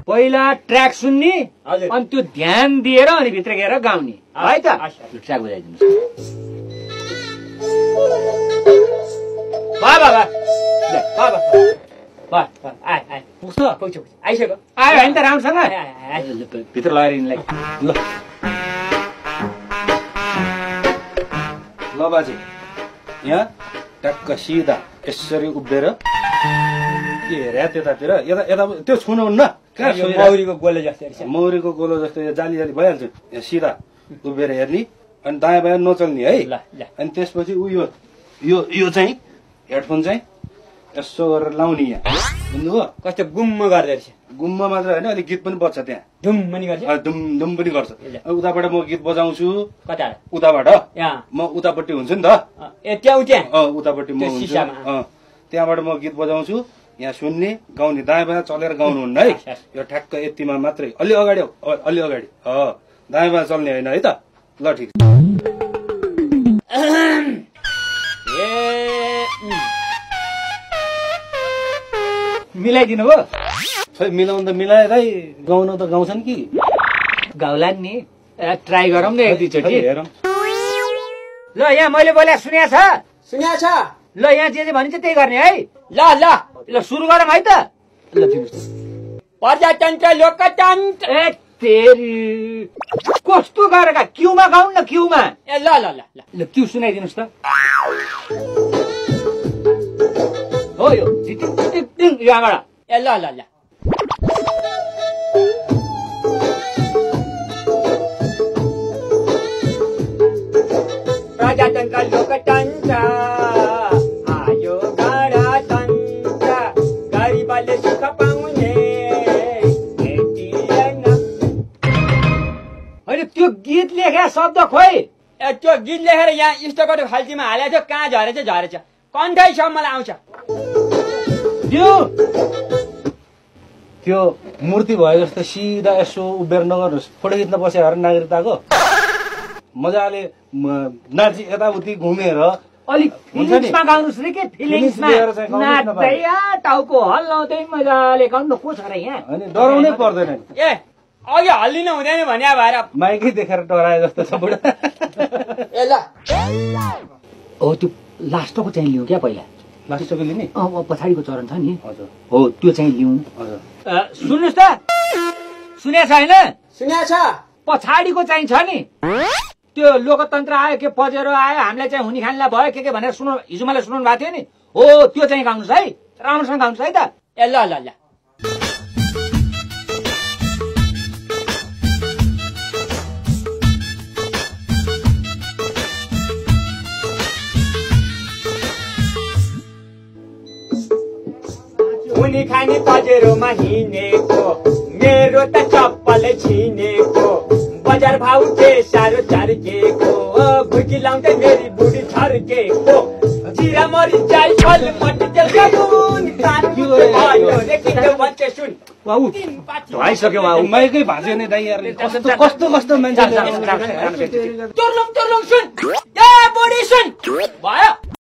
पहिला ट्र्याक सुन्ने अनि त्यो ध्यान दिएर अनि भित्र गएर गाउने है त ट्र्याक बजाइदिनु पुग्छ आइसक्यो आयो होइन त राम्रोसँग भित्र लगाएर यिनलाई ल बाजे यहाँ ट्याक्क सिधा यसरी उभिएर के हेरे त्यतातिर यता यता त्यो छुनुहुन्न मौरीको गोलो जस्तै मौरीको गोलो जस्तो जाली जाली भइहाल्छ यहाँ सिधा उभिएर हेर्ने अनि दायाँ बायाँ नचल्ने है अनि त्यसपछि यो चाहिँ हेडफोन चाहिँ यसो गरेर लाउने यहाँ बुझ्नुभयो कस्तो गुम्म गर्दो रहेछ गुम्म मात्र होइन अलिक गीत पनि बज्छ त्यहाँ धुम पनि गर्छ धुम पनि गर्छ उताबाट म गीत बजाउँछु कता उताबाट म उतापट्टि हुन्छु नि त उतापट्टि म हुन्छु त्यहाँबाट म गीत बजाउँछु यहाँ सुन्ने गाउने दायाँ बायाँ चलेर गाउनुहुन्न है यो ठ्याक्क यतिमा मात्रै अलि अगाडि दायाँ बायाँ चल्ने होइन है त ल ठिक मिलाइदिनु भयो खै मिलाउनु त मिलाएरै गाउन त गाउँछन् कि गाउला नि ट्राई गरौँ न एक दुईचोटि हेरौँ ल यहाँ मैले बोले सुन्या छ ल यहाँ जे भनिन्छ त्यही गर्ने है ल सुरु गरौँ है त ल प्रजातन्त्र लोकतन्त्र ए तेरी कस्तो गरेका क्यूमा गाउँ न क्यूमा ए ल क्यू सुनाइदिनुहोस् त हो यो यहाँबाट ए ल प्रजातन्त्र लोकतन्त्र आयो गणतन्त्र गरिबले सुख पाउने होइन त्यो गीत लेखे शब्द खोइ त्यो गीत लेखेर यहाँ स्टकको खाल्टीमा हालेको थियो कहाँ झरेछ कन्ठैसम्मलाई आउँछ त्यो मूर्ति भयो जस्तो सिधा यसो उभिएर नगर्नुहोस् फोटो खिच्न बस्यो अरे नागरिकताको मजाले नाची यताउति घुमेर अलिक फिलिङ्समा गाउनुहोस् नि के फिलिङ्समा नाच्दै टाउको हल्लाउँदै मजाले गाउनु को छ र यहाँ अनि डराउनै पर्दैन ए अघि हल्लिनु हुँदैन भने भएर माइकै देखेर डराए जस्तो छ बुढा ए ल हो त्यो लास्टको चाहिँ लिउँ क्या पहिला लास्टको लिने पछाडिको चरण छ नि हजुर हो त्यो चाहिँ लिउँ हजुर सुन्नुहोस् त सुन्या छैन सुन्या छ पछाडिको चाहिँ छ नि त्यो लोकतन्त्र आयो के पजेरो आयो हामीलाई चाहिँ हुने खानेलाई भयो के भनेर हिजो मलाई सुनाउनु भएको थियो नि हो त्यो चाहिँ गाउनुहोस् है राम्रोसँग गाउनुहोस् है त ए ल हुने खाने पजेरोमा हिँडेको मेरो त चप्पल छिनेको बजार भाउ के साह्रो चर्केको भुकी लाउँदै मेरी बुढी छर्केको जिरा मरी जाई फल मट्टितेल साबुन भइसक्यो माइकै भाँच्यो नि दाइ यार कस्तो मान्छे सुन ए बुढी सुन भयो